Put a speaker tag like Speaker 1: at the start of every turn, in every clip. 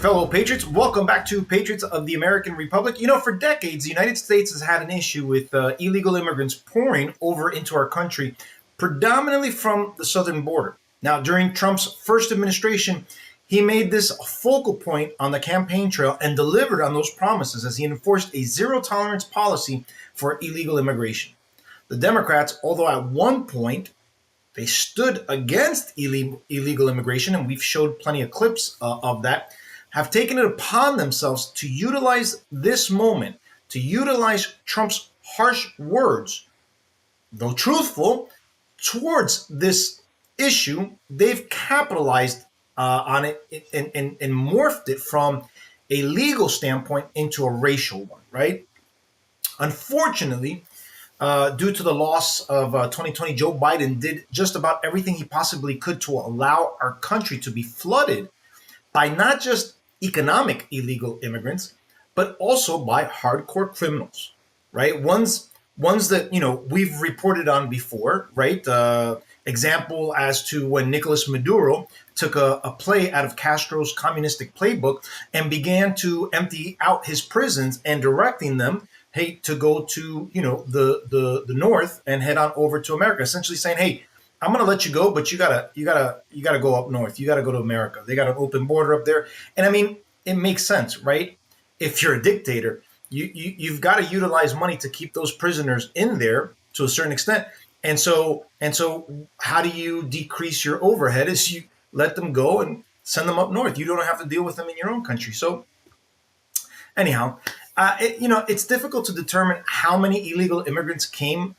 Speaker 1: Fellow Patriots, welcome back to Patriots of the American Republic. For decades, the United States has had an issue with illegal immigrants pouring over into our country, predominantly from the southern border. Now, during Trump's first administration, he made this a focal point on the campaign trail and delivered on those promises as he enforced a zero tolerance policy for illegal immigration. The Democrats, although at one point they stood against illegal immigration, and we've showed plenty of clips of that, have taken it upon themselves to utilize this moment, to utilize Trump's harsh words, though truthful, towards this issue. They've capitalized on it and morphed it from a legal standpoint into a racial one, right? Unfortunately, due to the loss of 2020, Joe Biden did just about everything he possibly could to allow our country to be flooded by not just economic illegal immigrants, but also by hardcore criminals, right? Ones that we've reported on before, right? Example as to when Nicolas Maduro took a play out of Castro's communistic playbook and began to empty out his prisons and directing them, hey, to go to the north and head on over to America, essentially saying, hey, I'm going to let you go, but you gotta go up north. You gotta go to America. They got an open border up there, and I mean, it makes sense, right? If you're a dictator, you've got to utilize money to keep those prisoners in there to a certain extent, and so how do you decrease your overhead? Is you let them go and send them up north. You don't have to deal with them in your own country. So anyhow, it's difficult to determine how many illegal immigrants came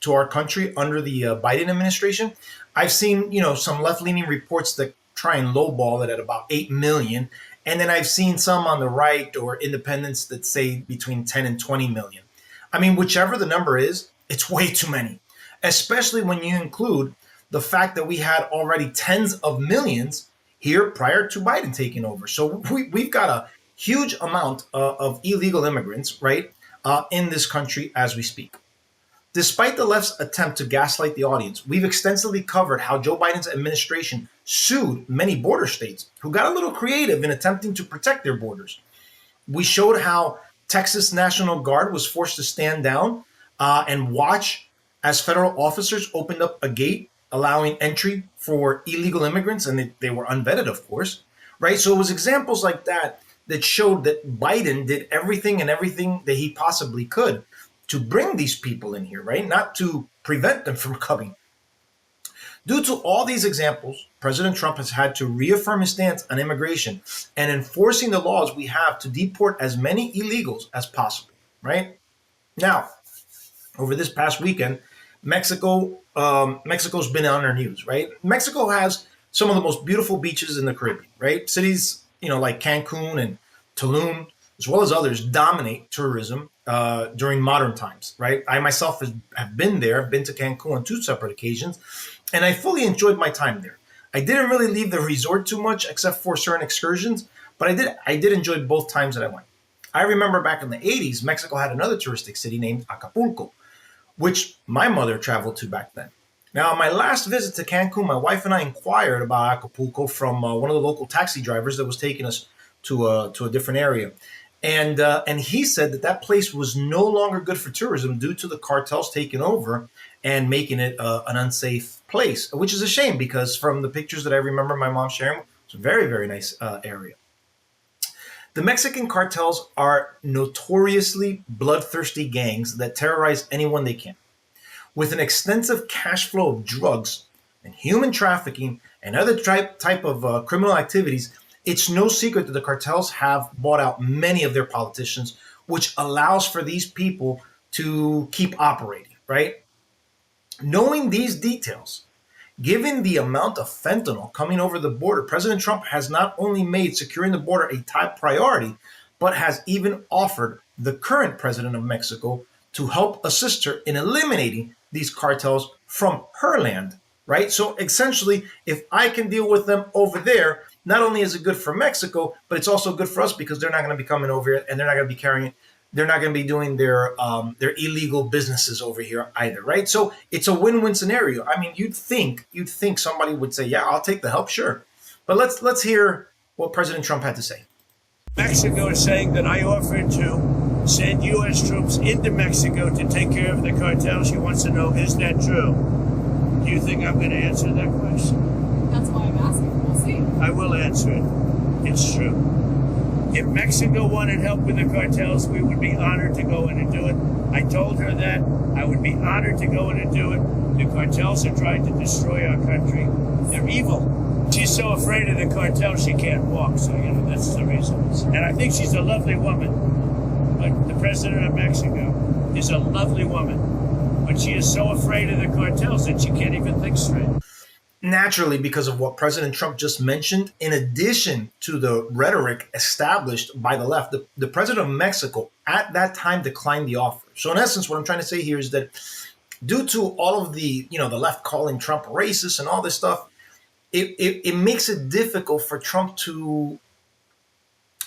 Speaker 1: to our country under the Biden administration. I've seen, some left-leaning reports that try and lowball it at about 8 million. And then I've seen some on the right or independents that say between 10 and 20 million. I mean, whichever the number is, it's way too many, especially when you include the fact that we had already tens of millions here prior to Biden taking over. So we've got a huge amount of illegal immigrants, right, in this country as we speak. Despite the left's attempt to gaslight the audience, we've extensively covered how Joe Biden's administration sued many border states who got a little creative in attempting to protect their borders. We showed how Texas National Guard was forced to stand down and watch as federal officers opened up a gate allowing entry for illegal immigrants, and they were unvetted, of course, right? So it was examples like that that showed that Biden did everything that he possibly could to bring these people in here, right? Not to prevent them from coming. Due to all these examples, President Trump has had to reaffirm his stance on immigration and enforcing the laws we have to deport as many illegals as possible, right? Now, over this past weekend, Mexico's been on our news, right? Mexico has some of the most beautiful beaches in the Caribbean, right? Cities, like Cancun and Tulum, as well as others, dominate tourism during modern times, right? I myself have been there. I've been to Cancun on 2 separate occasions, and I fully enjoyed my time there. I didn't really leave the resort too much, except for certain excursions, but I did enjoy both times that I went. I remember back in the 80s, Mexico had another touristic city named Acapulco, which my mother traveled to back then. Now, on my last visit to Cancun, my wife and I inquired about Acapulco from one of the local taxi drivers that was taking us to a different area. And he said that place was no longer good for tourism due to the cartels taking over and making it an unsafe place, which is a shame because from the pictures that I remember my mom sharing, it's a very, very nice area. The Mexican cartels are notoriously bloodthirsty gangs that terrorize anyone they can. With an extensive cash flow of drugs and human trafficking and other type of criminal activities, it's no secret that the cartels have bought out many of their politicians, which allows for these people to keep operating, right? Knowing these details, given the amount of fentanyl coming over the border, President Trump has not only made securing the border a top priority, but has even offered the current president of Mexico to help assist her in eliminating these cartels from her land, right? So essentially, if I can deal with them over there, not only is it good for Mexico, but it's also good for us because they're not going to be coming over here and they're not going to be they're not going to be doing their illegal businesses over here either, right? So it's a win-win scenario. I mean, you'd think somebody would say, yeah, I'll take the help, sure. But let's hear what President Trump had to say.
Speaker 2: Mexico is saying that I offered to send U.S. troops into Mexico to take care of the cartel. She wants to know, is that true? Do you think I'm going to answer that question?
Speaker 3: That's why I'm asking. We'll see.
Speaker 2: I will answer it. It's true. If Mexico wanted help with the cartels, we would be honored to go in and do it. I told her that. I would be honored to go in and do it. The cartels are trying to destroy our country. They're evil. She's so afraid of the cartel she can't walk. So, that's the reason. And I think she's a lovely woman. But the president of Mexico is a lovely woman. But she is so afraid of the cartels that she can't even think straight.
Speaker 1: Naturally, because of what President Trump just mentioned, in addition to the rhetoric established by the left, the president of Mexico at that time declined the offer. So in essence, what I'm trying to say here is that due to all of the left calling Trump racist and all this stuff, it makes it difficult for Trump to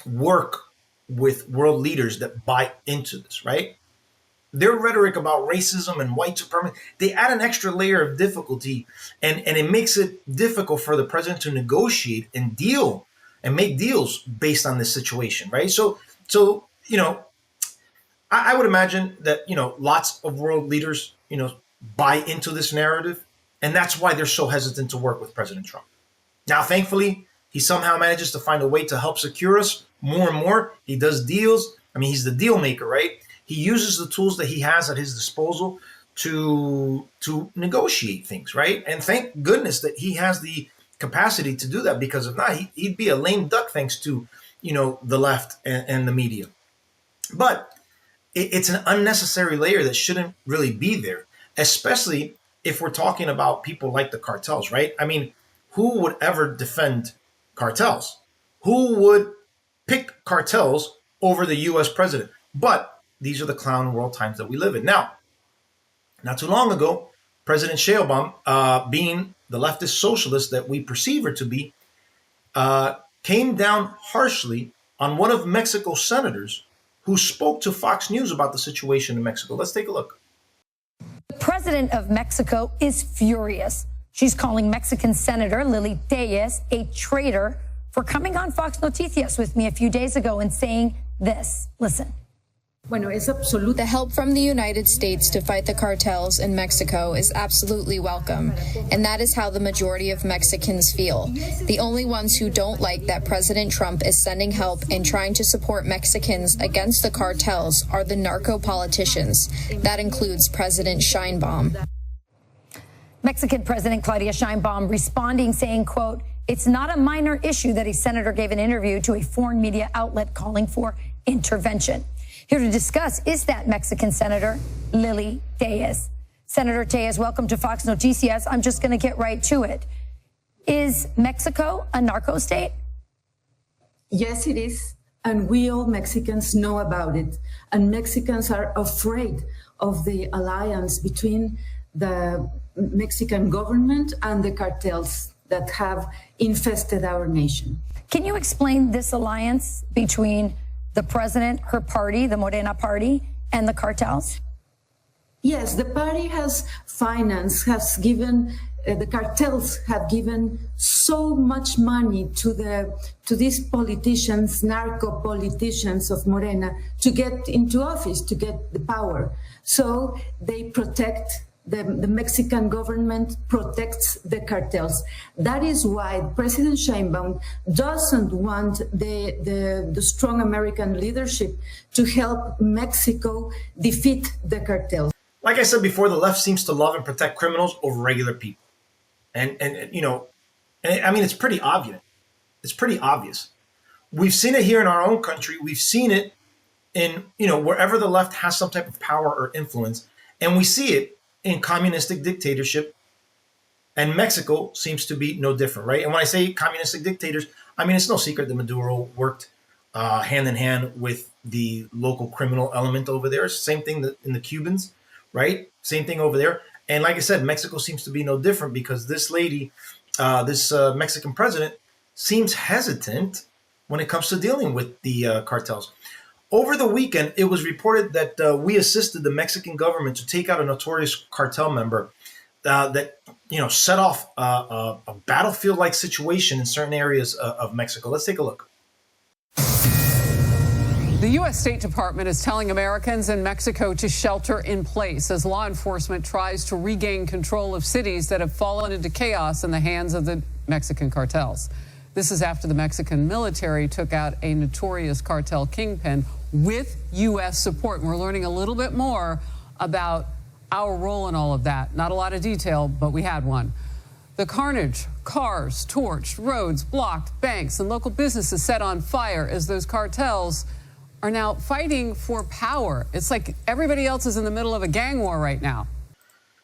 Speaker 1: work with world leaders that buy into this, right? Their rhetoric about racism and white supremacy, they add an extra layer of difficulty, and it makes it difficult for the president to negotiate and deal and make deals based on this situation, right? So I would imagine that lots of world leaders buy into this narrative, and that's why they're so hesitant to work with President Trump. Now, thankfully, he somehow manages to find a way to help secure us more and more. He does deals. I mean, he's the deal maker, right? He uses the tools that he has at his disposal to negotiate things, right? And thank goodness that he has the capacity to do that, because if not, he'd be a lame duck thanks to the left and the media. But it's an unnecessary layer that shouldn't really be there, especially if we're talking about people like the cartels, right? I mean, who would ever defend cartels? Who would pick cartels over the U.S. president? But these are the clown world times that we live in. Now, not too long ago, President Sheinbaum, being the leftist socialist that we perceive her to be, came down harshly on one of Mexico's senators who spoke to Fox News about the situation in Mexico. Let's take a look.
Speaker 4: The president of Mexico is furious. She's calling Mexican Senator Lily Tellez a traitor for coming on Fox Noticias with me a few days ago and saying this. Listen.
Speaker 5: The help from the United States to fight the cartels in Mexico is absolutely welcome, and that is how the majority of Mexicans feel. The only ones who don't like that President Trump is sending help and trying to support Mexicans against the cartels are the narco politicians. That includes President Sheinbaum.
Speaker 4: Mexican President Claudia Sheinbaum responding, saying, quote, "It's not a minor issue that a senator gave an interview to a foreign media outlet calling for intervention." Here to discuss is that Mexican Senator Lily Tellez. Senator Tellez, welcome to Fox Noticias. I'm just going to get right to it. Is Mexico a narco state?
Speaker 6: Yes, it is. And we all Mexicans know about it. And Mexicans are afraid of the alliance between the Mexican government and the cartels that have infested our nation.
Speaker 4: Can you explain this alliance between the president, her party, the Morena party, and the cartels?
Speaker 6: Yes, the party has financed, has given, the cartels have given so much money to these politicians, narco politicians of Morena, to get into office, to get the power. So they protect. The Mexican government protects the cartels. That is why President Sheinbaum doesn't want the strong American leadership to help Mexico defeat the cartels.
Speaker 1: Like I said before, the left seems to love and protect criminals over regular people. And I mean, it's pretty obvious. It's pretty obvious. We've seen it here in our own country. We've seen it in, wherever the left has some type of power or influence. And we see it in communistic dictatorship, and Mexico seems to be no different, right? And when I say communistic dictators, I mean, it's no secret that Maduro worked hand in hand with the local criminal element over there. Same thing in the Cubans, right? Same thing over there. And like I said, Mexico seems to be no different, because this lady, this Mexican president, seems hesitant when it comes to dealing with the cartels. Over the weekend, it was reported that we assisted the Mexican government to take out a notorious cartel member that set off a battlefield-like situation in certain areas of Mexico. Let's take a look.
Speaker 3: The U.S. State Department is telling Americans in Mexico to shelter in place as law enforcement tries to regain control of cities that have fallen into chaos in the hands of the Mexican cartels. This is after the Mexican military took out a notorious cartel kingpin with U.S. support. And we're learning a little bit more about our role in all of that. Not a lot of detail, but we had one. The carnage, cars torched, roads blocked, banks and local businesses set on fire as those cartels are now fighting for power. It's like everybody else is in the middle of a gang war right now.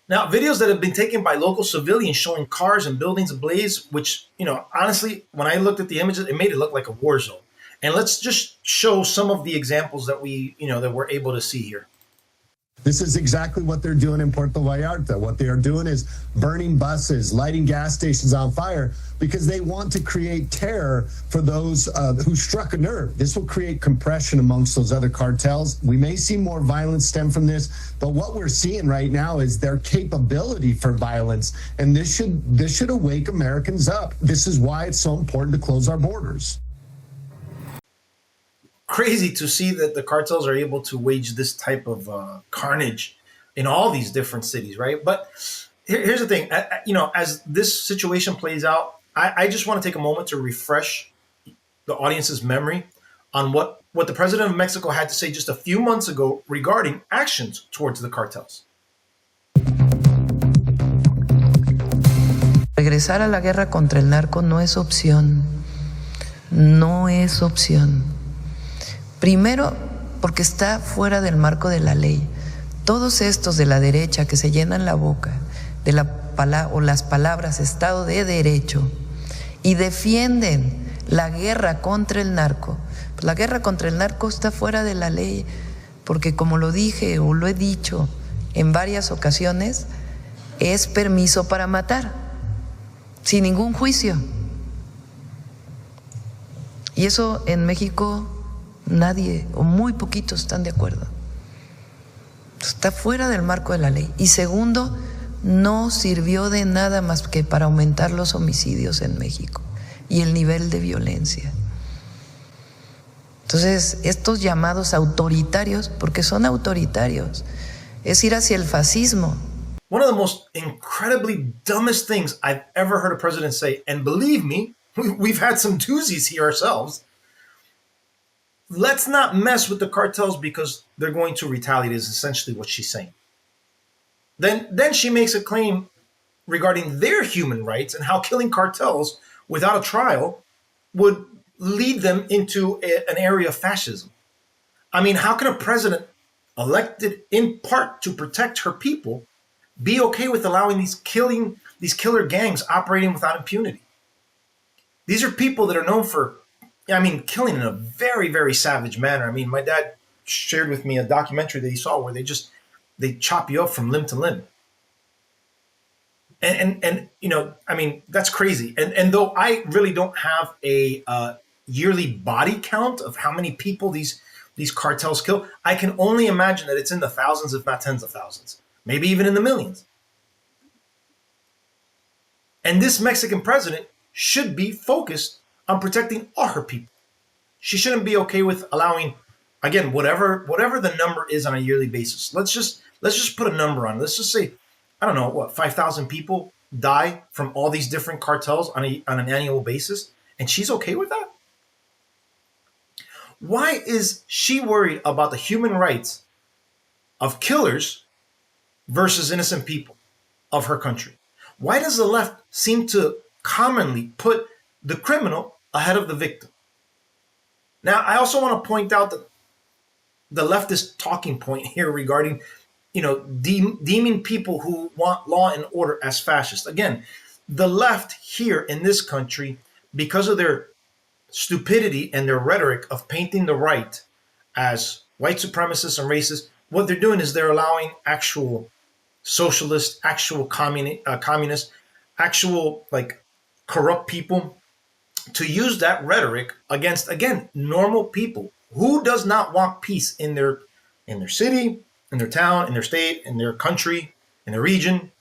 Speaker 1: Now, videos that have been taken by local civilians showing cars and buildings ablaze, which, honestly, when I looked at the images, it made it look like a war zone. And let's just show some of the examples that that we're able to see here.
Speaker 7: This is exactly what they're doing in Puerto Vallarta. What they are doing is burning buses, lighting gas stations on fire because they want to create terror for those who struck a nerve. This will create compression amongst those other cartels. We may see more violence stem from this, but what we're seeing right now is their capability for violence, and this should awake Americans up. This is why it's so important to close our borders.
Speaker 1: Crazy to see that the cartels are able to wage this type of carnage in all these different cities, right? But here's the thing, as this situation plays out, I just want to take a moment to refresh the audience's memory on what the president of Mexico had to say just a few months ago regarding actions towards the cartels.
Speaker 8: Regresar a la guerra contra el narco no es opción. No es opción. Primero, porque está fuera del marco de la ley. Todos estos de la derecha que se llenan la boca de las palabras Estado de Derecho y defienden la guerra contra el narco. Pues la guerra contra el narco está fuera de la ley, porque como lo dije o lo he dicho en varias ocasiones, es permiso para matar, sin ningún juicio. Y eso en México nadie o muy poquitos están de acuerdo. Está fuera del marco de la ley. Y segundo, no sirvió de nada más que para aumentar los homicidios en México y el nivel de violencia. Entonces, estos llamados autoritarios, porque son autoritarios, es ir hacia el fascismo.
Speaker 1: One of the most incredibly dumbest things I've ever heard a president say, and believe me, we've had some doozies here ourselves. Let's not mess with the cartels because they're going to retaliate is essentially what she's saying. Then she makes a claim regarding their human rights and how killing cartels without a trial would lead them into an area of fascism. I mean, how can a president elected in part to protect her people be okay with allowing these killer gangs operating without impunity? These are people that are known for, killing in a very, very savage manner. I mean, my dad shared with me a documentary that he saw where they chop you up from limb to limb. And that's crazy. And though I really don't have a yearly body count of how many people these cartels kill, I can only imagine that it's in the thousands, if not tens of thousands, maybe even in the millions. And this Mexican president should be focused on protecting all her people. She shouldn't be okay with allowing, again, whatever the number is on a yearly basis. Let's just put a number on it. Let's just say, 5,000 people die from all these different cartels on an annual basis, and she's okay with that? Why is she worried about the human rights of killers versus innocent people of her country? Why does the left seem to commonly put the criminal ahead of the victim? Now, I also want to point out that the leftist talking point here regarding, deeming people who want law and order as fascist. Again, the left here in this country, because of their stupidity and their rhetoric of painting the right as white supremacists and racists, what they're doing is they're allowing actual socialists, actual communists, actual corrupt people to use that rhetoric against, again, normal people. Who does not want peace in their city, in their town, in their state, in their country, in their region?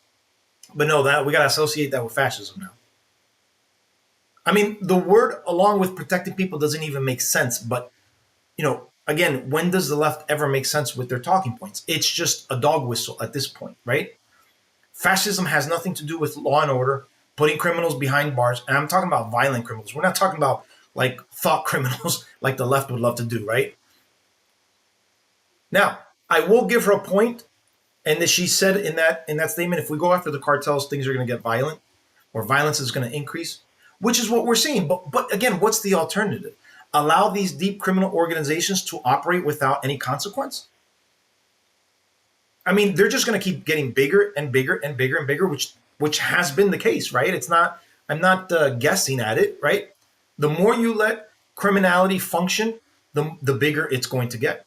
Speaker 1: But no, that we got to associate that with fascism now. I mean, the word along with protecting people doesn't even make sense. But, again, when does the left ever make sense with their talking points? It's just a dog whistle at this point, right? Fascism has nothing to do with law and order, putting criminals behind bars. And I'm talking about violent criminals. We're not talking about like thought criminals like the left would love to do, right? Now, I will give her a point, and that she said in that statement, if we go after the cartels, things are going to get violent, or violence is going to increase, which is what we're seeing. But again, what's the alternative? Allow these deep criminal organizations to operate without any consequence? I mean, they're just going to keep getting bigger and bigger and bigger and bigger, which has been the case, right? I'm not guessing at it, right? The more you let criminality function, the bigger it's going to get.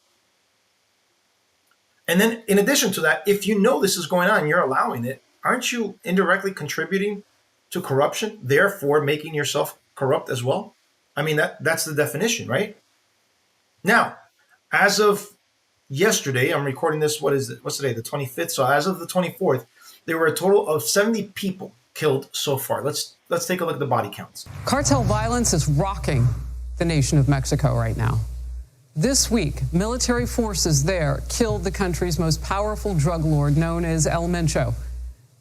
Speaker 1: And then in addition to that, if you know this is going on, you're allowing it, aren't you indirectly contributing to corruption, therefore making yourself corrupt as well? I mean, that's the definition, right? Now, as of yesterday, I'm recording this, what's today, the 25th? So as of the 24th, there were a total of 70 people killed so far. Let's take a look at the body counts.
Speaker 3: Cartel violence is rocking the nation of Mexico right now. This week, military forces there killed the country's most powerful drug lord known as El Mencho.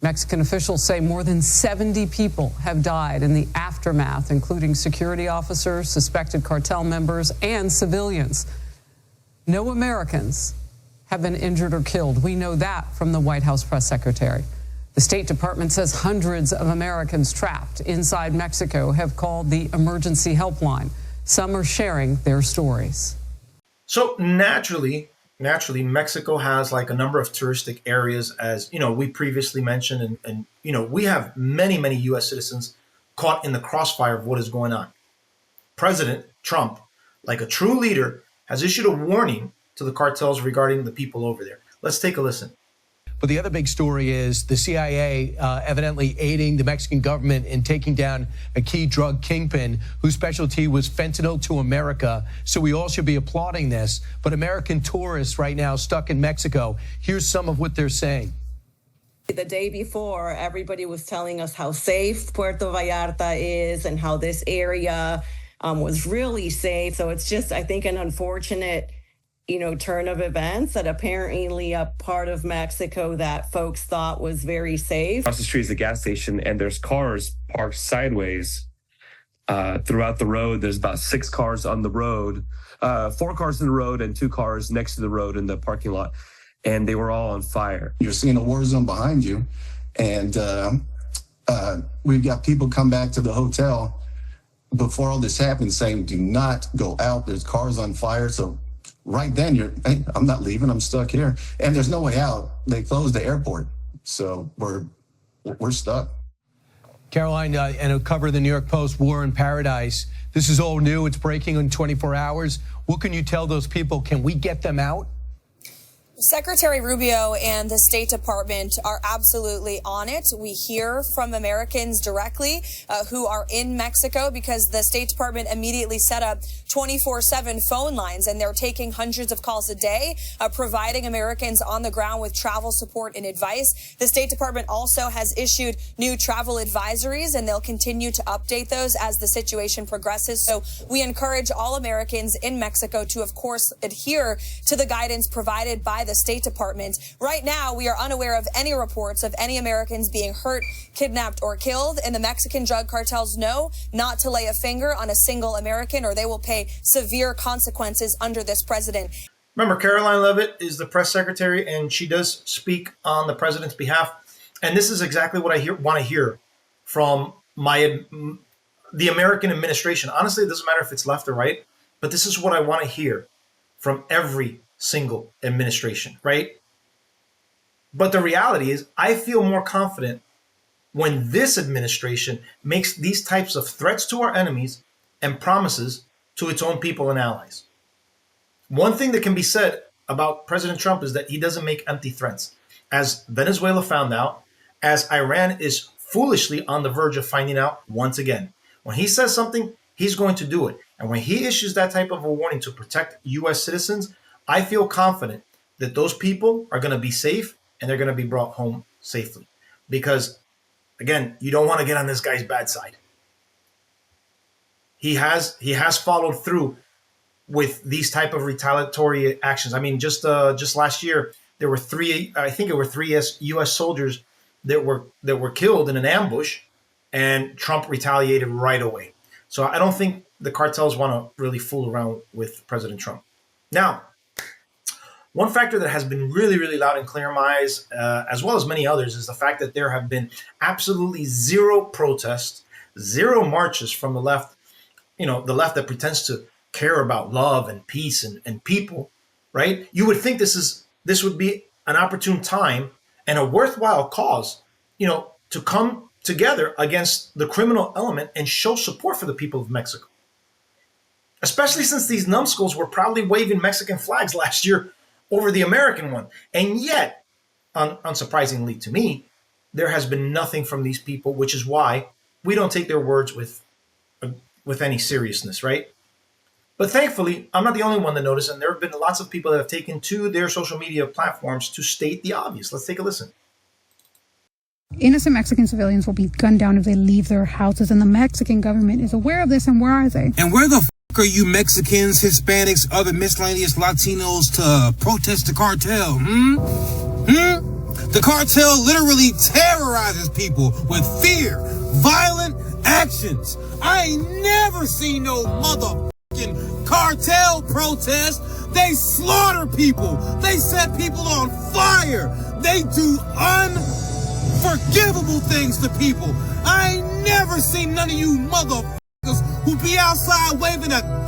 Speaker 3: Mexican officials say more than 70 people have died in the aftermath, including security officers, suspected cartel members, and civilians. No Americans have been injured or killed. We know that from the White House press secretary. The State Department says hundreds of Americans trapped inside Mexico have called the emergency helpline. Some are sharing their stories.
Speaker 1: So naturally, Mexico has like a number of touristic areas, as we previously mentioned, and we have many U.S. citizens caught in the crossfire of what is going on. President Trump, like a true leader, has issued a warning to the cartels regarding the people over there. Let's take a listen.
Speaker 9: But the other big story is the CIA evidently aiding the Mexican government in taking down a key drug kingpin whose specialty was fentanyl to America. So we all should be applauding this. But American tourists right now stuck in Mexico, here's some of what they're saying.
Speaker 10: The day before, everybody was telling us how safe Puerto Vallarta is and how this area was really safe. So it's just, I think, an unfortunate turn of events that apparently a part of Mexico that folks thought was very safe.
Speaker 11: Across the street is a gas station, and there's cars parked sideways throughout the road. There's about 6 cars on the road, 4 cars in the road and 2 cars next to the road in the parking lot, and they were all on fire.
Speaker 12: You're seeing a war zone behind you, and we've got people come back to the hotel before all this happened saying, do not go out. There's cars on fire. So right then hey, I'm not leaving. I'm stuck here. And there's no way out. They closed the airport. So we're stuck.
Speaker 9: Caroline, and a cover of the New York Post, War in Paradise. This is all new. It's breaking in 24 hours. What can you tell those people? Can we get them out?
Speaker 13: Secretary Rubio and the State Department are absolutely on it. We hear from Americans directly who are in Mexico because the State Department immediately set up 24/7 phone lines, and they're taking hundreds of calls a day, providing Americans on the ground with travel support and advice. The State Department also has issued new travel advisories, and they'll continue to update those as the situation progresses. So we encourage all Americans in Mexico to, of course, adhere to the guidance provided by the State Department. Right now, we are unaware of any reports of any Americans being hurt, kidnapped, or killed, and the Mexican drug cartels know not to lay a finger on a single American, or they will pay severe consequences under this president.
Speaker 1: Remember, Caroline Leavitt is the press secretary, and she does speak on the president's behalf. And this is exactly what I want to hear from the American administration. Honestly, it doesn't matter if it's left or right, but this is what I want to hear from every single administration, right? But the reality is, I feel more confident when this administration makes these types of threats to our enemies and promises to its own people and allies. One thing that can be said about President Trump is that he doesn't make empty threats. As Venezuela found out, as Iran is foolishly on the verge of finding out once again. When he says something, he's going to do it. And when he issues that type of a warning to protect U.S. citizens, I feel confident that those people are going to be safe and they're going to be brought home safely. Because again, you don't want to get on this guy's bad side. He has followed through with these type of retaliatory actions. I mean, just last year there were three U.S. soldiers that were killed in an ambush, and Trump retaliated right away. So I don't think the cartels want to really fool around with President Trump. Now, one factor that has been really, really loud and clear in my eyes, as well as many others, is the fact that there have been absolutely zero protests, zero marches from the left, the left that pretends to care about love and peace and people, right? You would think this would be an opportune time and a worthwhile cause, to come together against the criminal element and show support for the people of Mexico. Especially since these numbskulls were proudly waving Mexican flags last year over the American one. And yet, unsurprisingly to me, there has been nothing from these people, which is why we don't take their words with any seriousness, right? But thankfully, I'm not the only one that noticed, and there have been lots of people that have taken to their social media platforms to state the obvious. Let's take a listen.
Speaker 14: Innocent Mexican civilians will be gunned down if they leave their houses, and the Mexican government is aware of this, and where are they?
Speaker 15: And where the f*** are you Mexicans, Hispanics, other miscellaneous Latinos to protest the cartel, The cartel literally terrorizes people with fear, violent actions. I ain't never seen no motherfucking cartel protest. They slaughter people. They set people on fire. They do unforgivable things to people. I ain't never seen none of you motherfuckers who be outside waving a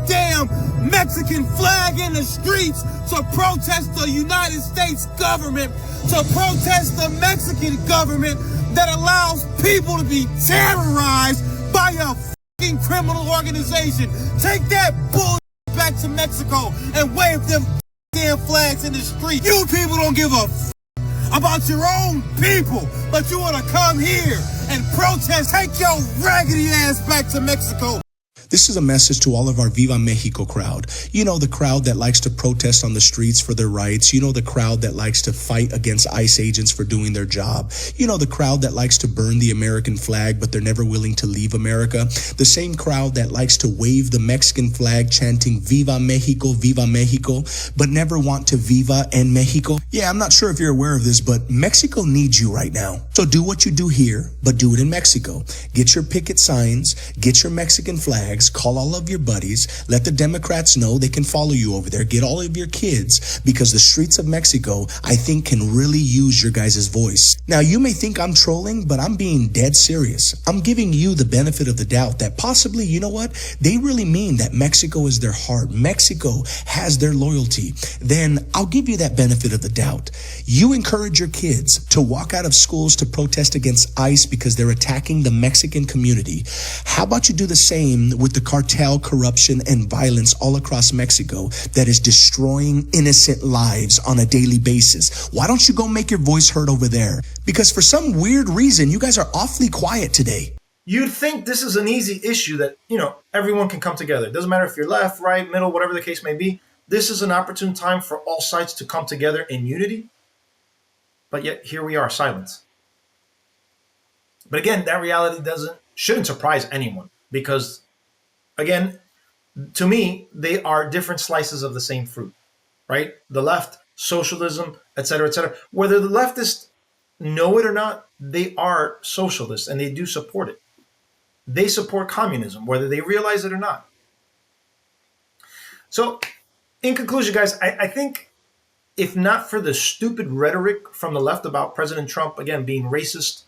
Speaker 15: damn Mexican flag in the streets to protest the United States government, to protest the Mexican government that allows people to be terrorized by a fucking criminal organization. Take that bull back to Mexico and wave them damn flags in the street. You people don't give a about your own people, but you want to come here and protest. Take your raggedy ass back to Mexico.
Speaker 16: This is a message to all of our Viva Mexico crowd. You know, the crowd that likes to protest on the streets for their rights. You know, the crowd that likes to fight against ICE agents for doing their job. You know, the crowd that likes to burn the American flag, but they're never willing to leave America. The same crowd that likes to wave the Mexican flag chanting Viva Mexico, but never want to Viva en Mexico. Yeah, I'm not sure if you're aware of this, but Mexico needs you right now. So do what you do here, but do it in Mexico. Get your picket signs, get your Mexican flags, call all of your buddies, let the Democrats know they can follow you over there, get all of your kids, because the streets of Mexico, I think, can really use your guys' voice. Now, you may think I'm trolling, but I'm being dead serious. I'm giving you the benefit of the doubt that possibly, you know what, they really mean that Mexico is their heart. Mexico has their loyalty. Then I'll give you that benefit of the doubt. You encourage your kids to walk out of schools to protest against ICE because they're attacking the Mexican community. How about you do the same with the cartel, corruption, and violence all across Mexico that is destroying innocent lives on a daily basis? Why don't you go make your voice heard over there? Because for some weird reason, you guys are awfully quiet today.
Speaker 1: You'd think this is an easy issue that, everyone can come together. It doesn't matter if you're left, right, middle, whatever the case may be. This is an opportune time for all sides to come together in unity. But yet here we are, silence. But again, that reality shouldn't surprise anyone, because again, to me, they are different slices of the same fruit, right? The left, socialism, et cetera, et cetera. Whether the leftists know it or not, they are socialists and they do support it. They support communism, whether they realize it or not. So, in conclusion, guys, I think if not for the stupid rhetoric from the left about President Trump, again, being racist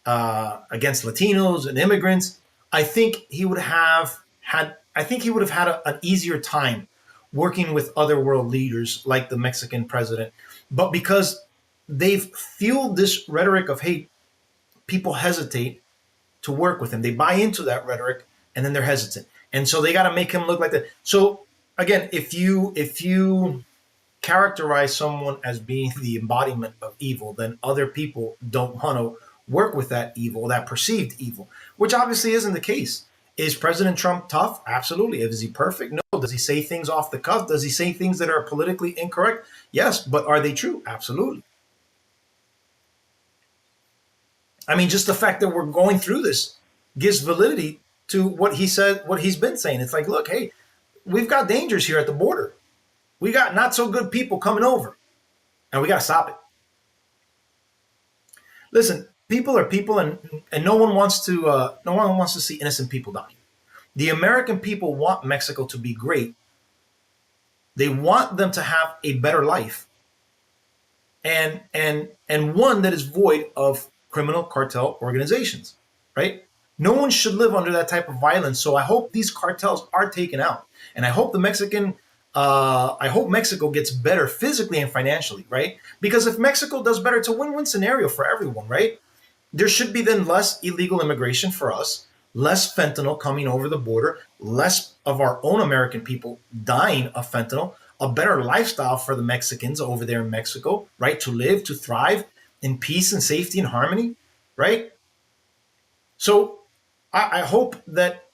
Speaker 1: against Latinos and immigrants, I think he would have had an easier time working with other world leaders like the Mexican president. But because they've fueled this rhetoric of hate, people hesitate to work with him. They buy into that rhetoric and then they're hesitant. And so they got to make him look like that. So again, if you characterize someone as being the embodiment of evil, then other people don't want to work with that evil, that perceived evil, which obviously isn't the case. Is President Trump tough? Absolutely. Is he perfect? No. Does he say things off the cuff? Does he say things that are politically incorrect? Yes. But are they true? Absolutely. I mean, just the fact that we're going through this gives validity to what he said, what he's been saying. It's like, look, hey, we've got dangers here at the border. We got not so good people coming over, and we got to stop it. Listen, people are people, and no one wants to see innocent people dying. The American people want Mexico to be great. They want them to have a better life, and one that is void of criminal cartel organizations, right? No one should live under that type of violence. So I hope these cartels are taken out, and I hope I hope Mexico gets better physically and financially, right? Because if Mexico does better, it's a win-win scenario for everyone, right? There should be then less illegal immigration for us, less fentanyl coming over the border, less of our own American people dying of fentanyl, a better lifestyle for the Mexicans over there in Mexico, right? To live, to thrive in peace and safety and harmony, right? So I hope that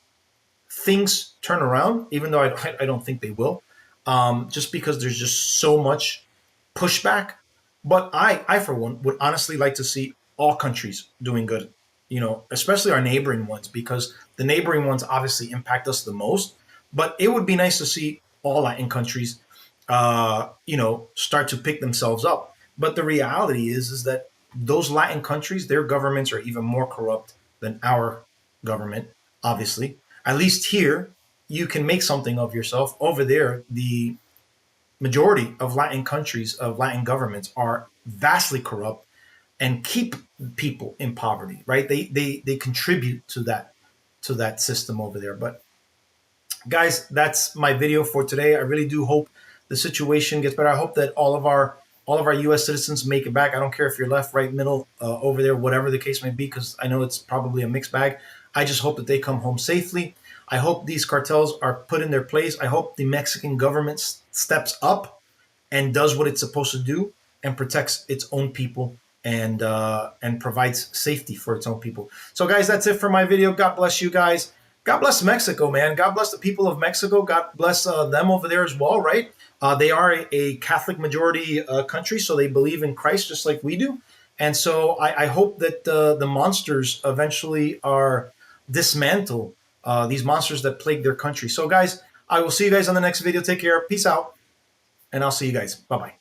Speaker 1: things turn around, even though I don't think they will, just because there's just so much pushback. But I, for one, would honestly like to see all countries doing good, especially our neighboring ones, because the neighboring ones obviously impact us the most. But it would be nice to see all Latin countries, start to pick themselves up. But the reality is that those Latin countries, their governments are even more corrupt than our government, obviously. At least here, you can make something of yourself. Over there, the majority of Latin countries, of Latin governments, are vastly corrupt and keep people in poverty, right? They contribute to that system over there. But guys, that's my video for today. I really do hope the situation gets better. I hope that all of our U.S. citizens make it back. I don't care if you're left, right, middle, over there, whatever the case may be, because I know it's probably a mixed bag. I just hope that they come home safely. I hope these cartels are put in their place. I hope the Mexican government steps up and does what it's supposed to do and protects its own people and provides safety for its own people. So, guys, that's it for my video. God bless you guys. God bless Mexico, man. God bless the people of Mexico. God bless them over there as well, right? They are a Catholic majority country, so they believe in Christ just like we do. And so I hope that the monsters eventually are dismantled, these monsters that plague their country. So, guys, I will see you guys on the next video. Take care. Peace out. And I'll see you guys. Bye-bye.